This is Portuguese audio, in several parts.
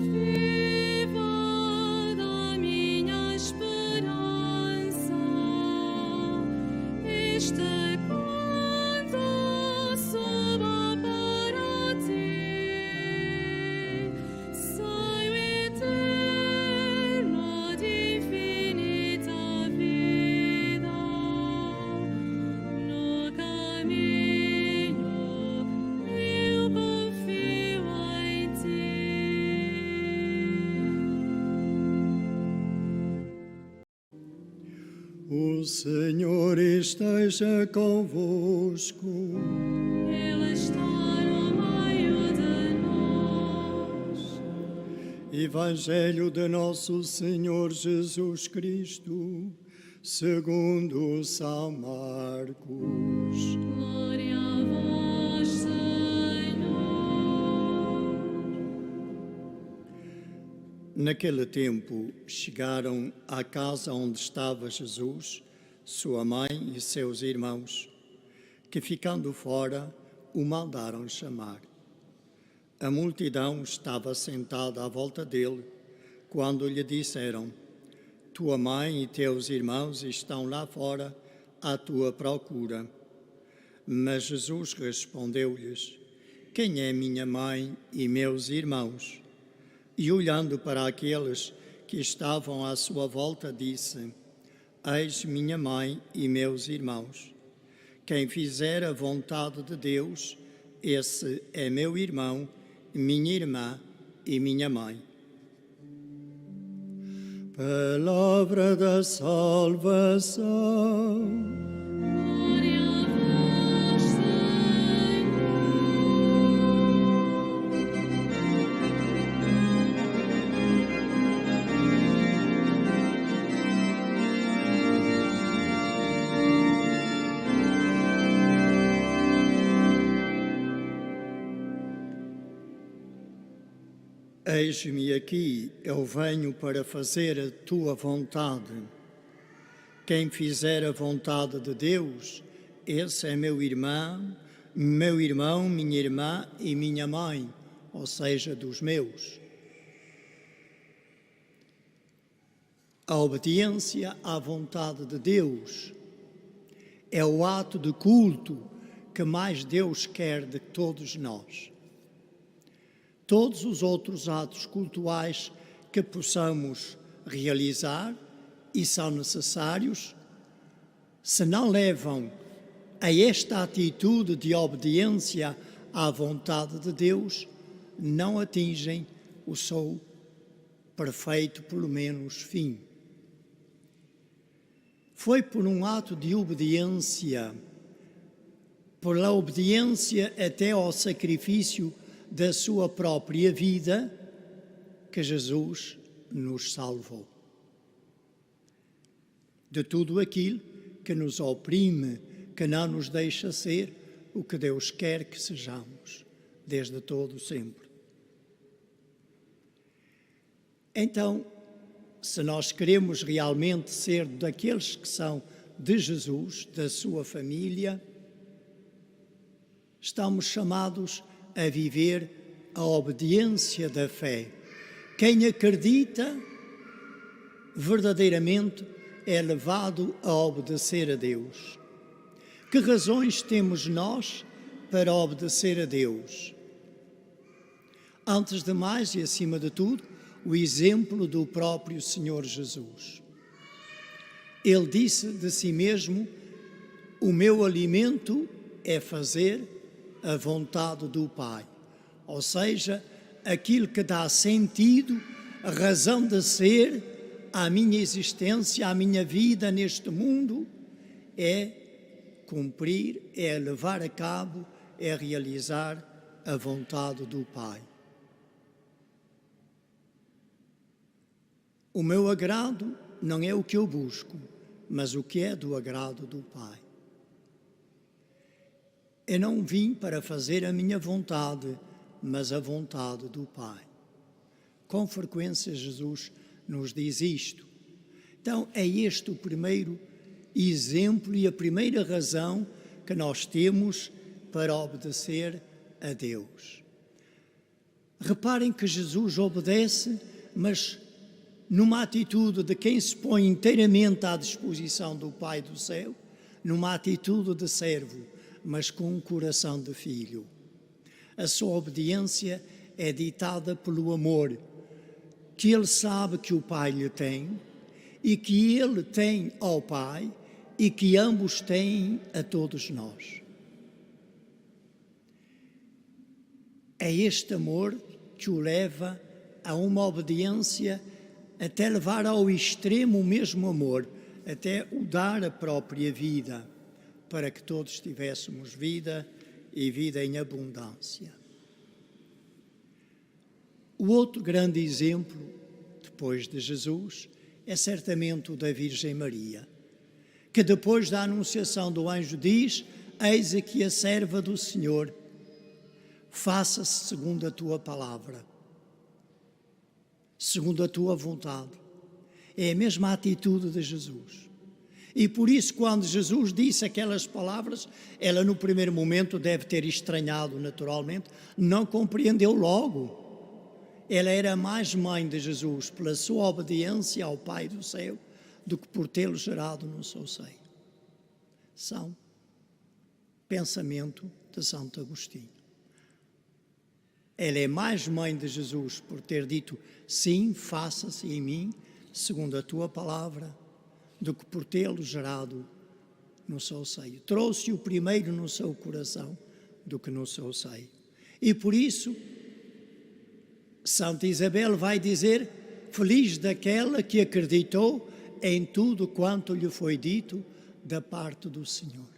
viva da minha esperança, este canto soa para ti, Sonho eterno de infinita vida, no caminho eu confio em ti. O Senhor esteja convosco. Ele está no meio de nós. Evangelho de Nosso Senhor Jesus Cristo, segundo São Marcos. Glória a vós, Senhor. Naquele tempo, chegaram à casa onde estava Jesus, sua mãe e seus irmãos, que, ficando fora, o mandaram chamar. A multidão estava sentada à volta dele, quando lhe disseram: Tua mãe e teus irmãos estão lá fora à tua procura. Mas Jesus respondeu-lhes: Quem é minha mãe e meus irmãos? E olhando para aqueles que estavam à sua volta, disse: Eis minha mãe e meus irmãos. Quem fizer a vontade de Deus, esse é meu irmão, minha irmã e minha mãe. Palavra da salvação. Glória a vós, Senhor. Eis-me aqui, eu venho para fazer a tua vontade. Quem fizer a vontade de Deus, esse é meu irmão, minha irmã e minha mãe, ou seja, dos meus. A obediência à vontade de Deus é o ato de culto que mais Deus quer de todos nós. Todos os outros atos cultuais que possamos realizar e são necessários, se não levam a esta atitude de obediência à vontade de Deus, não atingem o seu perfeito, pelo menos, fim. Foi por um ato de obediência, pela obediência até ao sacrifício da sua própria vida, que Jesus nos salvou. De tudo aquilo que nos oprime, que não nos deixa ser o que Deus quer que sejamos, desde todo sempre. Então, se nós queremos realmente ser daqueles que são de Jesus, da sua família, estamos chamados a viver a obediência da fé. Quem acredita verdadeiramente é levado a obedecer a Deus. Que razões temos nós para obedecer a Deus? Antes de mais e acima de tudo, o exemplo do próprio Senhor Jesus. Ele disse de si mesmo: o meu alimento é fazer a vontade do Pai. Ou seja, aquilo que dá sentido, a razão de ser à minha existência, à minha vida neste mundo, é cumprir, é levar a cabo, é realizar a vontade do Pai. O meu agrado não é o que eu busco, mas o que é do agrado do Pai. Eu não vim para fazer a minha vontade, mas a vontade do Pai. Com frequência Jesus nos diz isto. Então é este o primeiro exemplo e a primeira razão que nós temos para obedecer a Deus. Reparem que Jesus obedece, mas numa atitude de quem se põe inteiramente à disposição do Pai do céu, numa atitude de servo, mas com um coração de filho. A sua obediência é ditada pelo amor que ele sabe que o Pai lhe tem e que ele tem ao Pai e que ambos têm a todos nós. É este amor que o leva a uma obediência até levar ao extremo o mesmo amor, até o dar a própria vida, para que todos tivéssemos vida e vida em abundância. O outro grande exemplo, depois de Jesus, é certamente o da Virgem Maria, que depois da anunciação do anjo diz: eis aqui a serva do Senhor, faça-se segundo a tua palavra, segundo a tua vontade. É a mesma atitude de Jesus. E por isso, quando Jesus disse aquelas palavras, ela no primeiro momento deve ter estranhado naturalmente, não compreendeu logo. Ela era mais mãe de Jesus pela sua obediência ao Pai do céu do que por tê-lo gerado no seu seio. São pensamento de Santo Agostinho. Ela é mais mãe de Jesus por ter dito: sim, faça-se em mim segundo a tua palavra, do que por tê-lo gerado no seu seio. Trouxe-o primeiro no seu coração do que no seu seio. E por isso, Santa Isabel vai dizer: feliz daquela que acreditou em tudo quanto lhe foi dito da parte do Senhor.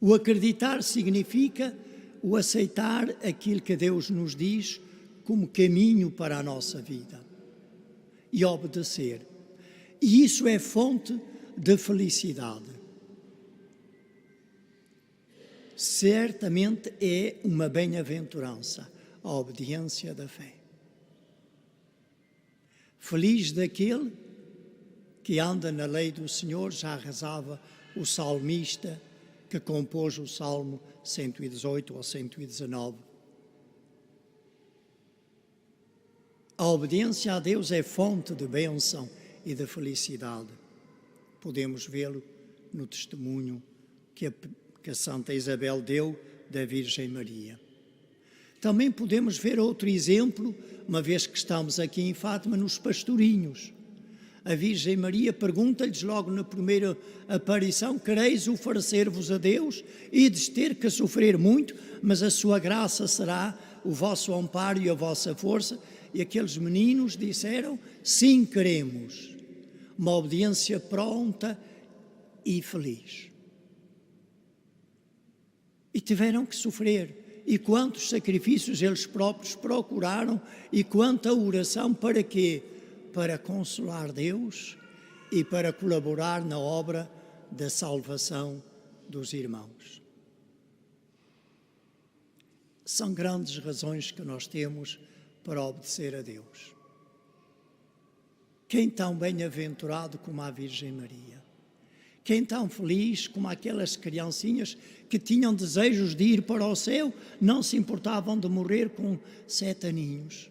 O acreditar significa o aceitar aquilo que Deus nos diz como caminho para a nossa vida e obedecer. E isso é fonte de felicidade. Certamente é uma bem-aventurança a obediência da fé. Feliz daquele que anda na lei do Senhor, já rezava o salmista que compôs o Salmo 118 ou 119. A obediência a Deus é fonte de bênção e de felicidade. Podemos vê-lo no testemunho que a Santa Isabel deu da Virgem Maria. Também podemos ver outro exemplo, uma vez que estamos aqui em Fátima, nos pastorinhos. A Virgem Maria pergunta-lhes logo na primeira aparição: quereis oferecer-vos a Deus? Ides ter que sofrer muito, mas a sua graça será o vosso amparo e a vossa força. E aqueles meninos disseram: sim, queremos. Uma obediência pronta e feliz. E tiveram que sofrer. E quantos sacrifícios eles próprios procuraram e quanta oração para quê? Para consolar Deus e para colaborar na obra da salvação dos irmãos. São grandes razões que nós temos para obedecer a Deus. Quem tão bem-aventurado como a Virgem Maria? Quem tão feliz como aquelas criancinhas que tinham desejos de ir para o céu, não se importavam de morrer com 7 aninhos,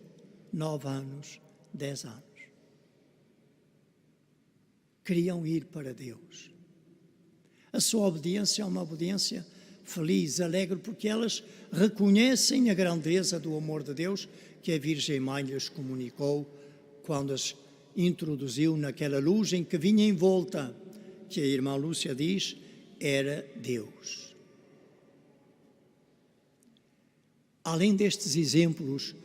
9 anos, 10 anos. Queriam ir para Deus. A sua obediência é uma obediência feliz, alegre, porque elas reconhecem a grandeza do amor de Deus que a Virgem Mãe lhes comunicou quando as introduziu naquela luz em que vinha envolta, que a irmã Lúcia diz, era Deus. Além destes exemplos,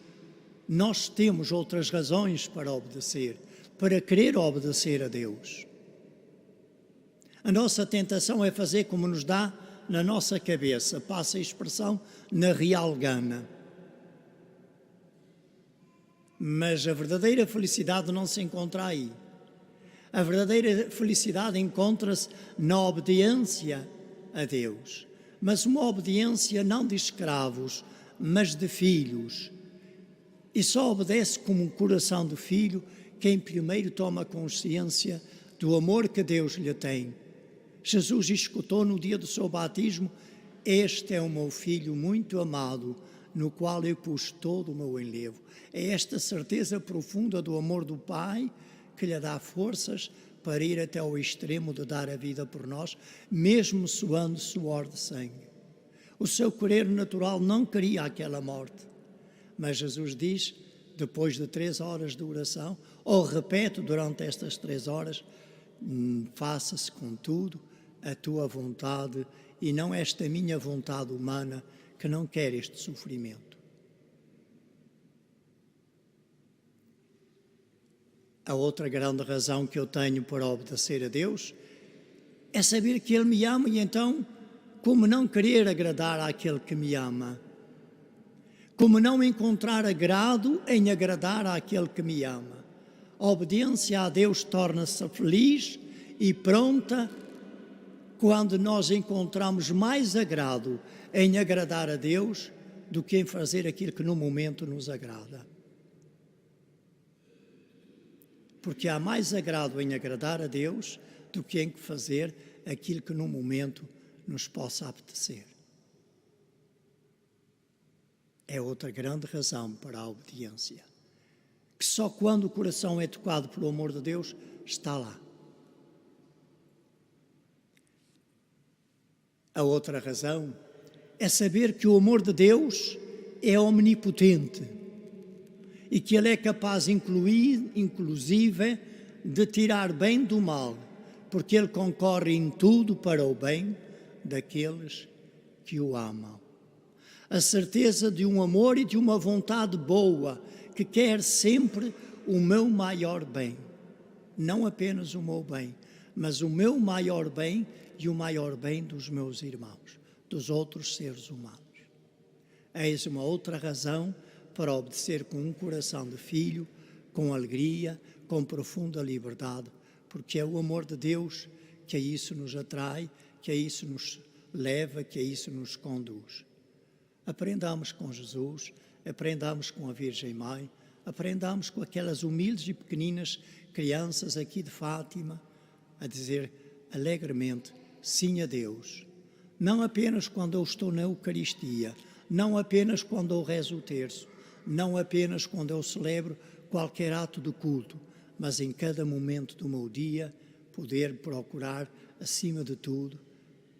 nós temos outras razões para obedecer, para querer obedecer a Deus. A nossa tentação é fazer como nos dá na nossa cabeça, passa a expressão, na real gana. Mas a verdadeira felicidade não se encontra aí. A verdadeira felicidade encontra-se na obediência a Deus. Mas uma obediência não de escravos, mas de filhos. E só obedece como um coração de filho quem primeiro toma consciência do amor que Deus lhe tem. Jesus escutou no dia do seu batismo: este é o meu filho muito amado, no qual eu pus todo o meu enlevo. É esta certeza profunda do amor do Pai que lhe dá forças para ir até ao extremo de dar a vida por nós, mesmo suando suor de sangue. O seu querer natural não queria aquela morte, mas Jesus diz, depois de 3 horas de oração, ou repete durante estas 3 horas, faça-se contudo a tua vontade e não esta minha vontade humana que não quer este sofrimento. A outra grande razão que eu tenho para obedecer a Deus é saber que Ele me ama e então, como não querer agradar àquele que me ama? Como não encontrar agrado em agradar àquele que me ama? A obediência a Deus torna-se feliz e pronta quando nós encontramos mais agrado em agradar a Deus do que em fazer aquilo que no momento nos agrada. Porque há mais agrado em agradar a Deus do que em fazer aquilo que no momento nos possa apetecer. É outra grande razão para a obediência. Que só quando o coração é tocado pelo amor de Deus, está lá. A outra razão é saber que o amor de Deus é omnipotente e que Ele é capaz, inclusive, de tirar bem do mal, porque Ele concorre em tudo para o bem daqueles que o amam. A certeza de um amor e de uma vontade boa que quer sempre o meu maior bem. Não apenas o meu bem, mas o meu maior bem e o maior bem dos meus irmãos, dos outros seres humanos. Eis uma outra razão para obedecer com um coração de filho, com alegria, com profunda liberdade, porque é o amor de Deus que a isso nos atrai, que a isso nos leva, que a isso nos conduz. Aprendamos com Jesus, aprendamos com a Virgem Mãe, aprendamos com aquelas humildes e pequeninas crianças aqui de Fátima, a dizer alegremente sim a Deus. Não apenas quando eu estou na Eucaristia, não apenas quando eu rezo o terço, não apenas quando eu celebro qualquer ato de culto, mas em cada momento do meu dia poder procurar, acima de tudo,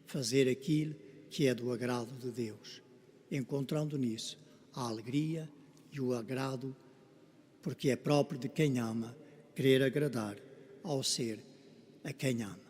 fazer aquilo que é do agrado de Deus, encontrando nisso a alegria e o agrado, porque é próprio de quem ama querer agradar ao ser a quem ama.